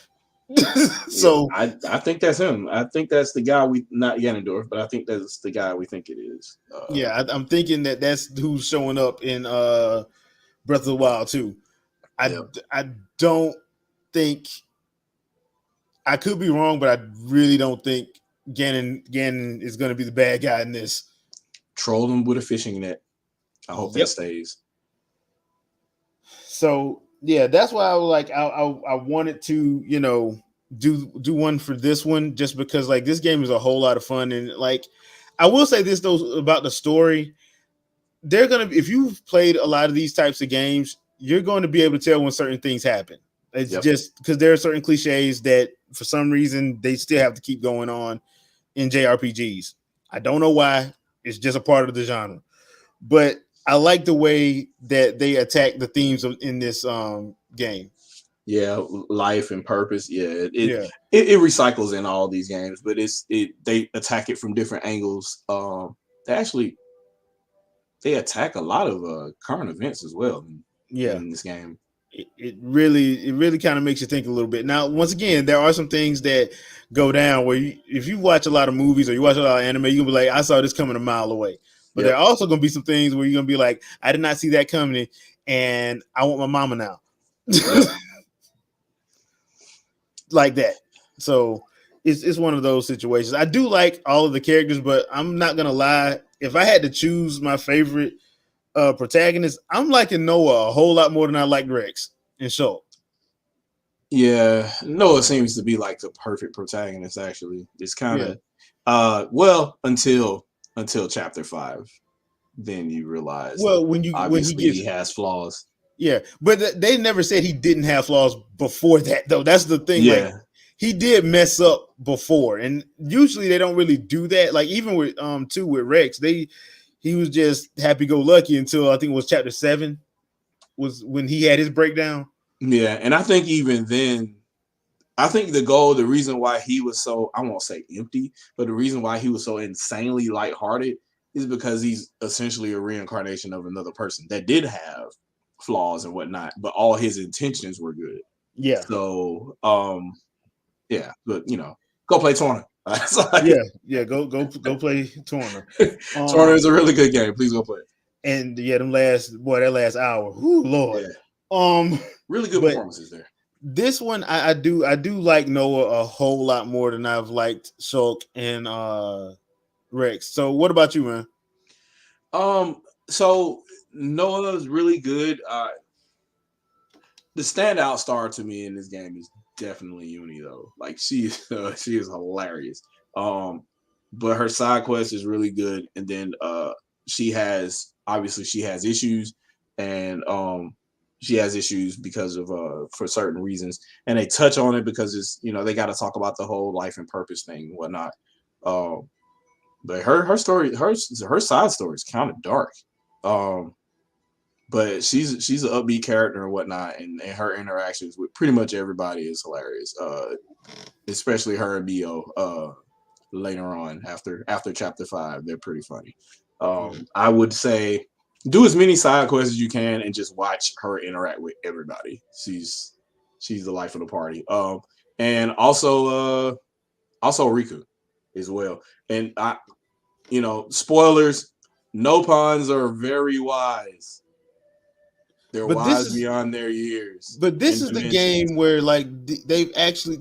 So yeah, I think that's him. I think that's the guy not Ganondorf, but I think that's the guy we think it is. I'm thinking that that's who's showing up in Breath of the Wild too. I don't think, I could be wrong, but I really don't think Ganon is going to be the bad guy in this. Troll him with a fishing net. I hope that stays. So yeah, that's why I was like, I wanted to, do one for this one, just because like this game is a whole lot of fun. And like, I will say this though about the story, they're gonna, if you've played a lot of these types of games, you're going to be able to tell when certain things happen. It's just because there are certain cliches that for some reason they still have to keep going on in JRPGs. I don't know why. It's just a part of the genre. But I like the way that they attack the themes in this game. Yeah, life and purpose. Yeah, it recycles in all these games, but they attack it from different angles. They attack a lot of current events as well. In this game. It really kind of makes you think a little bit. Now, once again, there are some things that go down where if you watch a lot of movies or you watch a lot of anime, you're gonna be like, I saw this coming a mile away. But there are also gonna be some things where you're gonna be like, I did not see that coming, and I want my mama now. Like that. So it's one of those situations. I do like all of the characters, but I'm not gonna lie. If I had to choose my favorite protagonist, I'm liking Noah a whole lot more than I like Rex and Shulk. Yeah, Noah seems to be like the perfect protagonist. Actually, it's kind of until chapter 5, then you realize. Well, when he has flaws. Yeah, but they never said he didn't have flaws before that, though. That's the thing. Yeah. Like he did mess up before, and usually they don't really do that. Like even with with Rex, he was just happy-go-lucky until I think it was chapter 7 was when he had his breakdown. Yeah, and I think even then, the reason why he was so, I won't say empty, but the reason why he was so insanely lighthearted is because he's essentially a reincarnation of another person that did have flaws and whatnot, but all his intentions were good. Yeah. So, but go play Torna. Go play Torna. Torna is a really good game. Please go play it. And that last hour. Whoo, Lord. Yeah. Really good performances there. This one I do like Noah a whole lot more than I've liked Shulk and Rex. So what about you, man? So Noah is really good. The standout star to me in this game is definitely Uni, though. Like she is hilarious. But her side quest is really good, and then she has issues, and she has issues because of for certain reasons, and they touch on it because it's they got to talk about the whole life and purpose thing and whatnot. But her story, her side story is kind of dark. But she's an upbeat character and whatnot, and her interactions with pretty much everybody is hilarious. Especially her and Mio. Later on, after chapter 5, they're pretty funny. I would say do as many side quests as you can and just watch her interact with everybody. She's the life of the party. And also Riku as well. And spoilers, no pawns are very wise. They're wise beyond their years. But this is the game where like they've actually,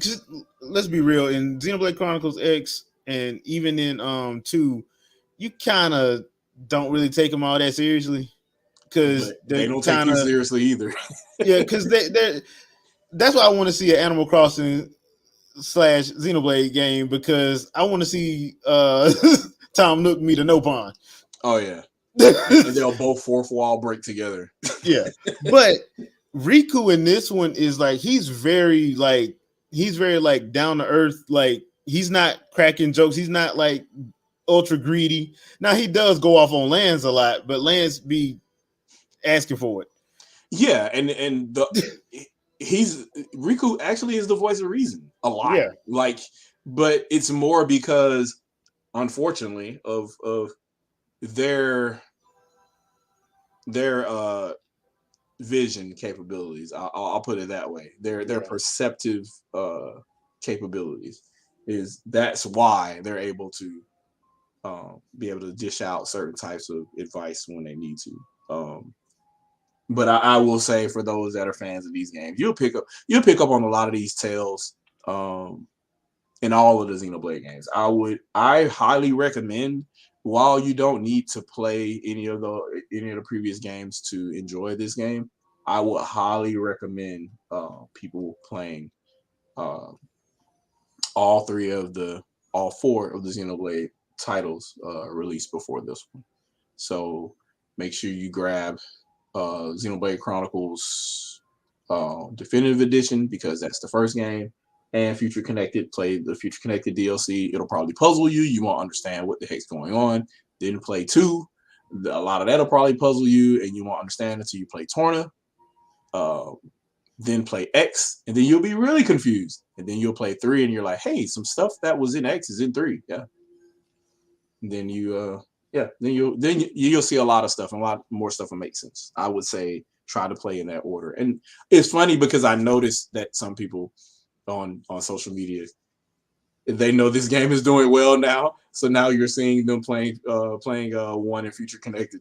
let's be real, in Xenoblade Chronicles X and even in 2, you kind of don't really take them all that seriously. because But they they don't take kind you of seriously either. yeah, because they that's why I want to see an Animal Crossing / Xenoblade game because I want to see Tom Nook meet a Nopon. Oh yeah, and they'll both fourth wall break together. Yeah, but Riku in this one is like he's very like down to earth. Like he's not cracking jokes. He's not like ultra greedy. Now he does go off on Lance a lot, but Lance be asking for it. Yeah, and the he's Riku actually is the voice of reason a lot. Yeah, Like, but it's more because unfortunately of their their vision capabilities. I'll put it that way. Their yeah, perceptive capabilities is that's why they're able to be able to dish out certain types of advice when they need to. But I will say for those that are fans of these games, you'll pick up on a lot of these tales in all of the Xenoblade games. I highly recommend while you don't need to play any of the previous games to enjoy this game, I would highly recommend people playing uh, all four of the Xenoblade titles released before this one. So make sure you grab Xenoblade Chronicles Definitive Edition because that's the first game. And Future Connected, play the Future Connected DLC. It'll probably puzzle you. You won't understand what the heck's going on. Then play 2. A lot of that'll probably puzzle you, and you won't understand until you play Torna. Then play X, and then you'll be really confused. And then you'll play 3, and you're like, hey, some stuff that was in X is in 3. Yeah. And then you'll see a lot of stuff, and a lot more stuff will make sense. I would say try to play in that order. And it's funny because I noticed that some people on social media, they know this game is doing well now, so now you're seeing them playing 1 and Future Connected,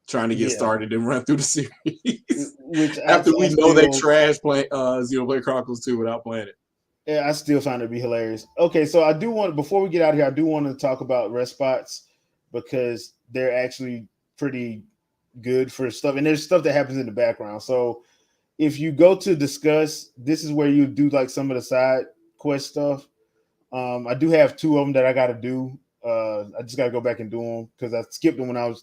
trying to get yeah. started and run through the series. Which After I we know they still, trash playing Xenoblade Chronicles 2 without playing it. yeah, I still find it to be hilarious. Okay, so I do want before we get out of here, I do want to talk about rest spots because they're actually pretty good for stuff, and there's stuff that happens in the background. So if you go to discuss, this is where you do like some of the side quest stuff. I do have 2 of them that I got to do. I just got to go back and do them because I skipped them when I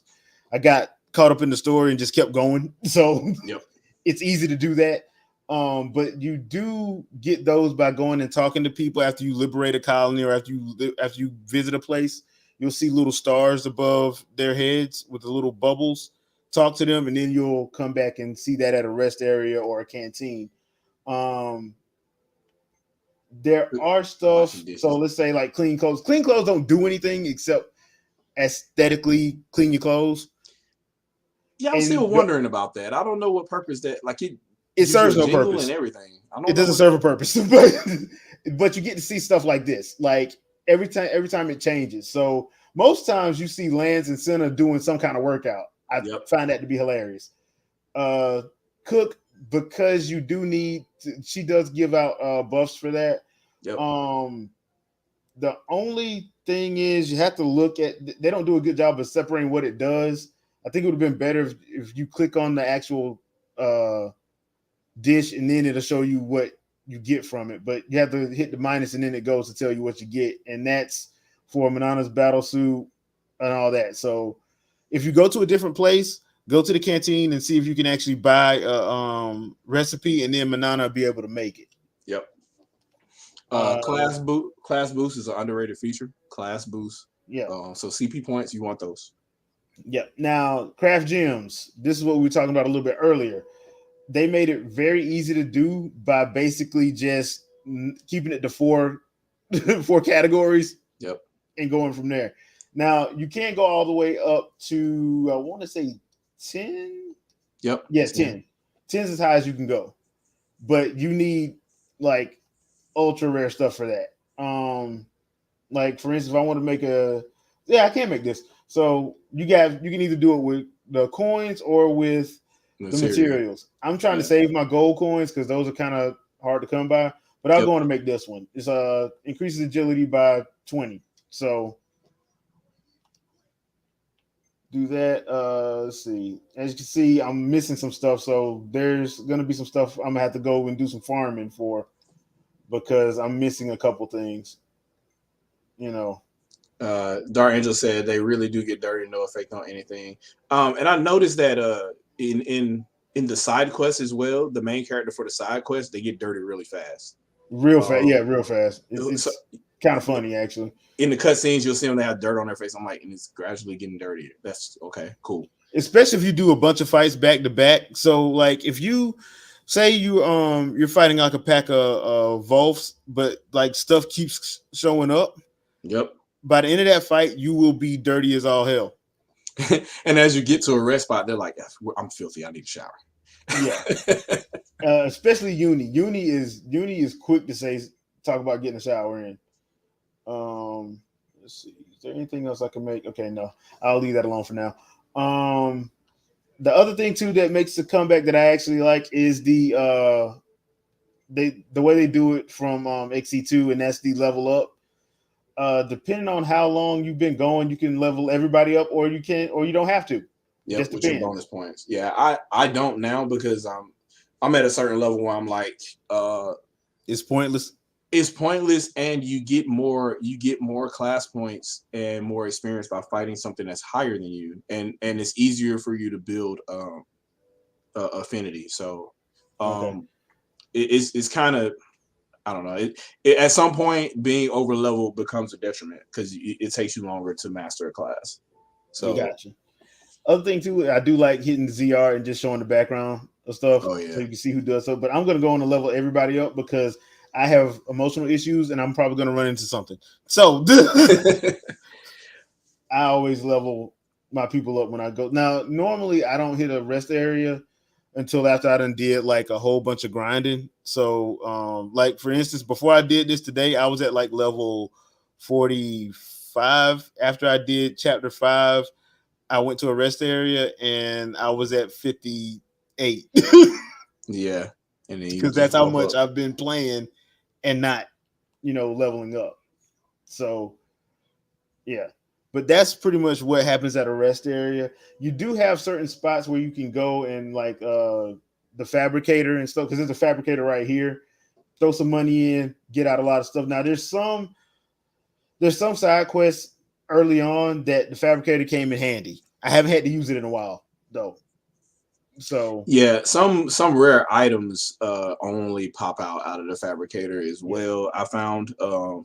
got caught up in the story and just kept going. So Yep. it's easy to do that. But you do get those by going and talking to people after you liberate a colony or after you visit a place. You'll see little stars above their heads with the little bubbles. Talk to them, and then you'll come back and see that at a rest area or a canteen. There are stuff. So let's say like clean clothes. Clean clothes don't do anything except aesthetically clean your clothes. Yeah, I'm still wondering about that. I don't know what purpose that like it serves no purpose and everything. It doesn't serve a purpose, but you get to see stuff like this. Like every time it changes. So most times you see Lance and Senna doing some kind of workout. I find that to be hilarious. Cook, because you do need she does give out buffs for that. Yep. The only thing is you have to look at, they don't do a good job of separating what it does. I think it would have been better if you click on the actual dish and then it'll show you what you get from it. But you have to hit the minus and then it goes to tell you what you get. And that's for Manana's battle suit and all that. So if you go to a different place, go to the canteen and see if you can actually buy a recipe, and then Manana will be able to make it. Yep. Class boost is an underrated feature. Class boost. Yeah. So CP points, you want those. Yep. Now, craft gems. This is what we were talking about a little bit earlier. They made it very easy to do by basically just keeping it to four categories. Yep. And going from there. Now, you can't go all the way up to, I want to say 10. Yep. Yeah, 10. 10 is as high as you can go. But you need like ultra rare stuff for that. Like for instance, if I want to make I can't make this. So you can either do it with the coins or with the materials. I'm trying to save my gold coins because those are kind of hard to come by. But I'll go on to make this one. It's increases agility by 20. So do that. Let's see. As you can see, I'm missing some stuff, so there's gonna be some stuff I'm gonna have to go and do some farming for because I'm missing a couple things. You know, Dark Angel said they really do get dirty, no effect on anything. And I noticed that in the side quests as well, the main character for the side quest, they get dirty really fast. real fast. Yeah, real fast. So It's kind of funny actually. in the cutscenes, you'll see them, they have dirt on their face. I'm like, and it's gradually getting dirtier. That's okay, cool. Especially if you do a bunch of fights back to back. So like if you say you're fighting like a pack of Volfs, but like stuff keeps showing up. Yep. By the end of that fight, you will be dirty as all hell. And as you get to a rest spot, they're like, I'm filthy. I need a shower. Yeah. Especially Uni. Uni is quick to talk about getting a shower in. Let's see. Is there anything else I can make? Okay, no. I'll leave that alone for now. The other thing too that makes the comeback that I actually like is the way they do it from XC2, and that's the level up. Depending on how long you've been going, you can level everybody up, or you don't have to. Yeah, with your bonus points. Yeah, I don't now because I'm at a certain level where I'm like, it's pointless. It's pointless, and you get more class points and more experience by fighting something that's higher than you, and it's easier for you to build affinity. So it's kind of, I don't know. It at some point being over leveled becomes a detriment because it takes you longer to master a class. So gotcha. Other thing too, I do like hitting ZR and just showing the background of stuff, so you can see who does so. But I'm gonna go on to level everybody up because I have emotional issues and I'm probably gonna run into something. So I always level my people up when I go. Now, normally I don't hit a rest area until after I done did like a whole bunch of grinding. So like for instance, before I did this today, I was at like level 45. After I did chapter 5, I went to a rest area and I was at 58. Yeah. Because that's how much I've been playing and not, leveling up. So yeah. But that's pretty much what happens at a rest area. You do have certain spots where you can go and like the fabricator and stuff, because there's a fabricator right here. Throw some money in, get out a lot of stuff. Now there's some side quests early on that the fabricator came in handy. I haven't had to use it in a while though. So yeah, some rare items only pop out of the fabricator as well. I found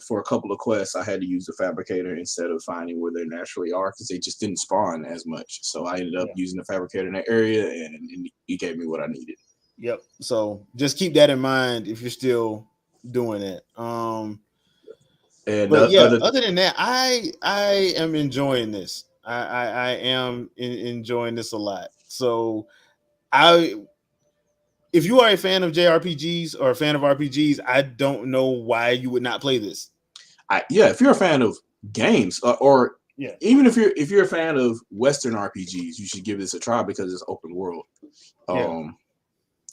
for a couple of quests I had to use the fabricator instead of finding where they naturally are because they just didn't spawn as much. So I ended up using the fabricator in that area, and he gave me what I needed. Yep. So just keep that in mind if you're still doing it. But yeah, other than that, I am enjoying this. I am enjoying this a lot. So if you are a fan of JRPGs or a fan of RPGs, I don't know why you would not play this. If you're a fan of games, or even if you're a fan of Western RPGs, you should give this a try because it's open world.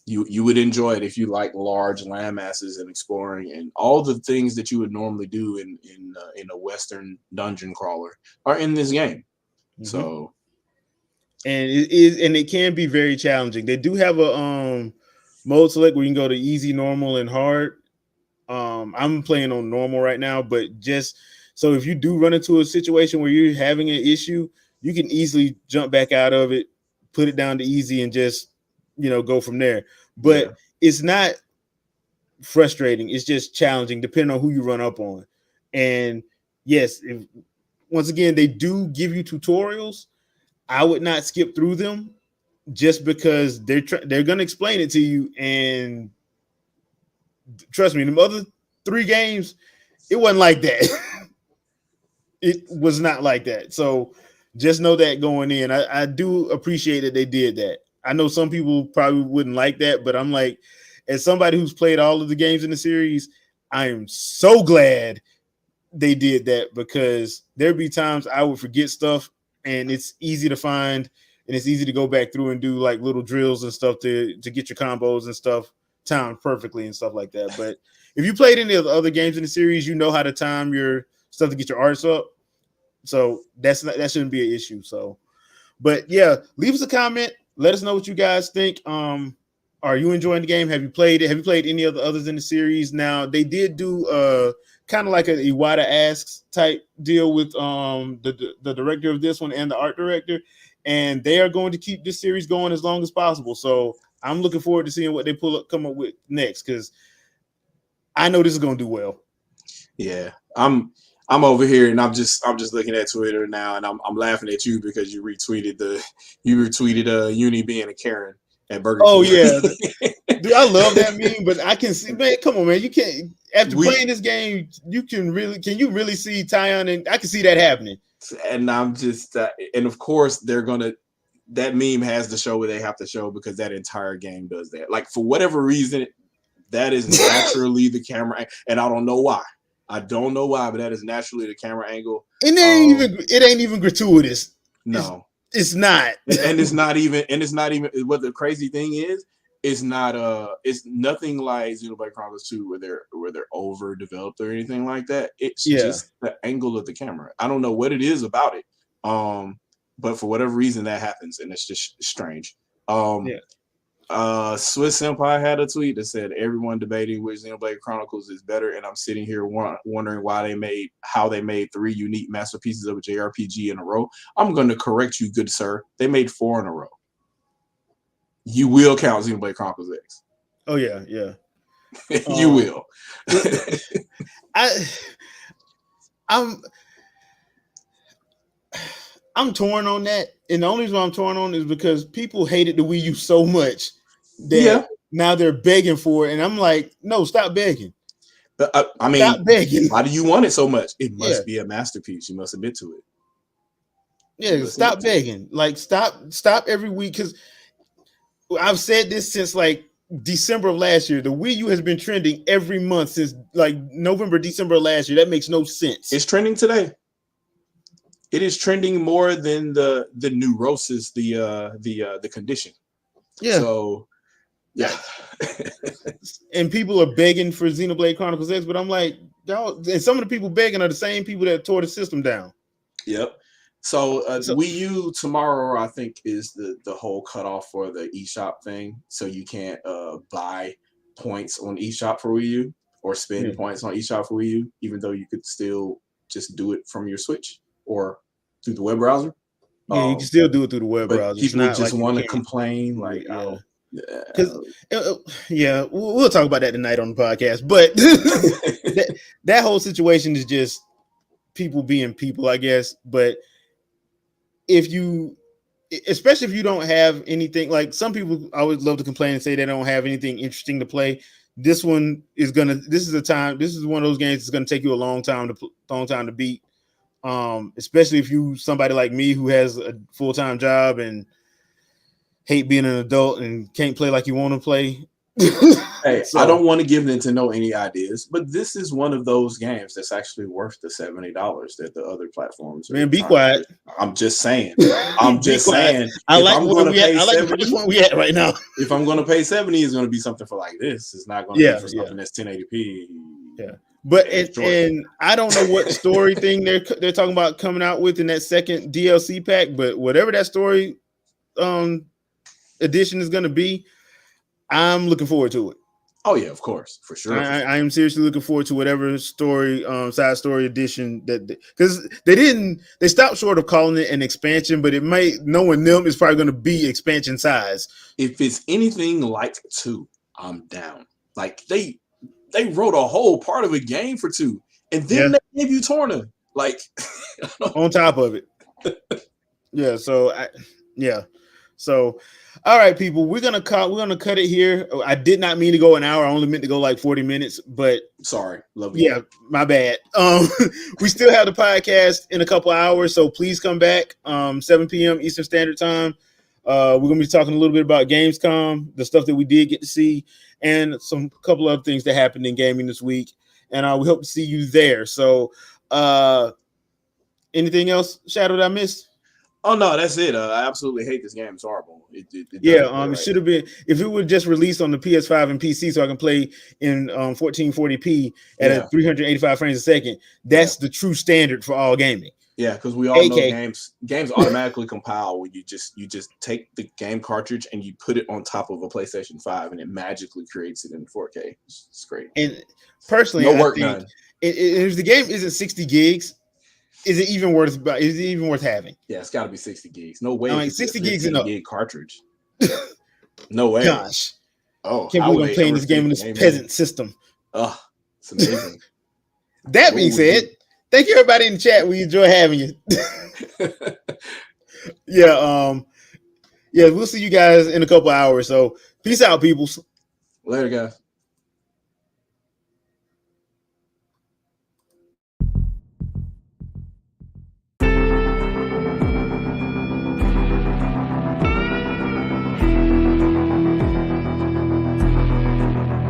You would enjoy it if you like large land masses and exploring and all the things that you would normally do in a Western dungeon crawler are in this game. Mm-hmm. So. And it can be very challenging. They do have a mode select where you can go to easy, normal, and hard. I'm playing on normal right now, but just so if you do run into a situation where you're having an issue, you can easily jump back out of it, put it down to easy, and just go from there. But it's not frustrating. It's just challenging depending on who you run up on. And yes, once again, they do give you tutorials. I would not skip through them just because they're going to explain it to you. And trust me, the other 3 games, it wasn't like that. It was not like that. So just know that going in. I do appreciate that they did that. I know some people probably wouldn't like that, but I'm like, as somebody who's played all of the games in the series, I am so glad they did that because there'd be times I would forget stuff. And it's easy to find, and it's easy to go back through and do like little drills and stuff to get your combos and stuff timed perfectly and stuff like that. But if you played any of the other games in the series, you know how to time your stuff to get your arts up. So that shouldn't be an issue. So, But yeah, leave us a comment. Let us know what you guys think. Are you enjoying the game? Have you played it? Have you played any of the others in the series? Now they did do kind of like a Iwata Asks type deal with the director of this one and the art director, and they are going to keep this series going as long as possible. So I'm looking forward to seeing what they come up with next, because I know this is going to do well. Yeah, I'm over here and I'm just looking at Twitter now, and I'm laughing at you because you retweeted Uni being a Karen at Burger King. Oh yeah, dude, I love that meme. But I can see, man, come on, man, you can't. After playing this game, you can really see Tyon, and I can see that happening. And I'm just, and of course that meme has to show what they have to show, because that entire game does that. Like, for whatever reason, that is naturally the camera, and I don't know why. But that is naturally the camera angle. It ain't even gratuitous. No, it's not. And it's not even. What the crazy thing is, it's nothing like Xenoblade Chronicles 2 where they're overdeveloped or anything like that. It's just the angle of the camera. I don't know what it is about it. But for whatever reason that happens, and it's just strange. Swiss Senpai had a tweet that said, everyone debating which Xenoblade Chronicles is better, and I'm sitting here wondering how they made 3 unique masterpieces of a JRPG in a row. I'm going to correct you, good sir. They made 4 in a row. You will count Xenoblade Chronicles X. Oh yeah. You will. I'm torn on that, and the only reason I'm torn on is because people hated the Wii U so much that now they're begging for it, and I'm like, no, stop begging. I mean, stop begging. Why do you want it so much? It must be a masterpiece. You must admit to it. Yeah, stop begging. Like, stop every week, because I've said this since like December of last year. The Wii U has been trending every month since like November, December of last year. That makes no sense. It's trending today. It is trending more than the neurosis, the condition. Yeah. So, yeah. And people are begging for Xenoblade Chronicles X, but I'm like, y'all, and some of the people begging are the same people that tore the system down. Yep. So Wii U tomorrow, I think, is the whole cutoff for the eShop thing. So you can't buy points on eShop for Wii U or spend points on eShop for Wii U, even though you could still just do it from your Switch or through the web browser. Yeah, you can still do it through the web browser. People just want to complain, like, we'll talk about that tonight on the podcast. But that whole situation is just people being people, I guess. But especially if you don't have anything, like some people always love to complain and say they don't have anything interesting to play. This is one of those games that's gonna take you a long time to beat. Especially if you somebody like me who has a full-time job and hate being an adult and can't play like you want to play. Hey, I don't want to give Nintendo any ideas, but this is one of those games that's actually worth the $70 that the other platforms. Man, be quiet. I'm just saying. I like which one we at right now. If I'm going to pay $70, it's going to be something for like this. It's not going to be for something that's 1080p. Yeah. But and I don't know what story thing they're talking about coming out with in that second DLC pack, but whatever that story edition is going to be, I'm looking forward to it. Oh yeah, of course, for sure. I am seriously looking forward to whatever story, side story edition because they stopped short of calling it an expansion, but it might, knowing them, it's probably going to be expansion size. If it's anything like 2, I'm down. Like they wrote a whole part of a game for 2, and then they gave you Torna, like on top of it. So, all right, people, we're gonna cut it here. I did not mean to go an hour. I only meant to go like 40 minutes, but sorry, love you. Yeah, my bad. We still have the podcast in a couple hours, so please come back. 7 p.m. Eastern Standard Time. We're gonna be talking a little bit about Gamescom, the stuff that we did get to see, and some couple other things that happened in gaming this week. And we hope to see you there. So, anything else, Shadow, that I missed? Oh no, that's it. I absolutely hate this game. It's horrible. It Yeah, doesn't play it right. should have been if it would just released on the PS5 and PC, so I can play in 1440p at a 385 frames a second. That's the true standard for all gaming. Yeah, because we all know games automatically compile when you just take the game cartridge and you put it on top of a PlayStation 5 and it magically creates it in 4K. It's great. And personally, no work done. If the game isn't 60 gigs, is it even worth having? Yeah, it's got to be 60 gigs. No way. I mean, 60 gigs enough. Gig cartridge. No way. Gosh. Oh, can't believe I'm playing this game in this peasant system. Oh, it's amazing. That being said, thank you everybody in the chat. We enjoy having you. Yeah, we'll see you guys in a couple hours. So peace out, peoples. Later, guys.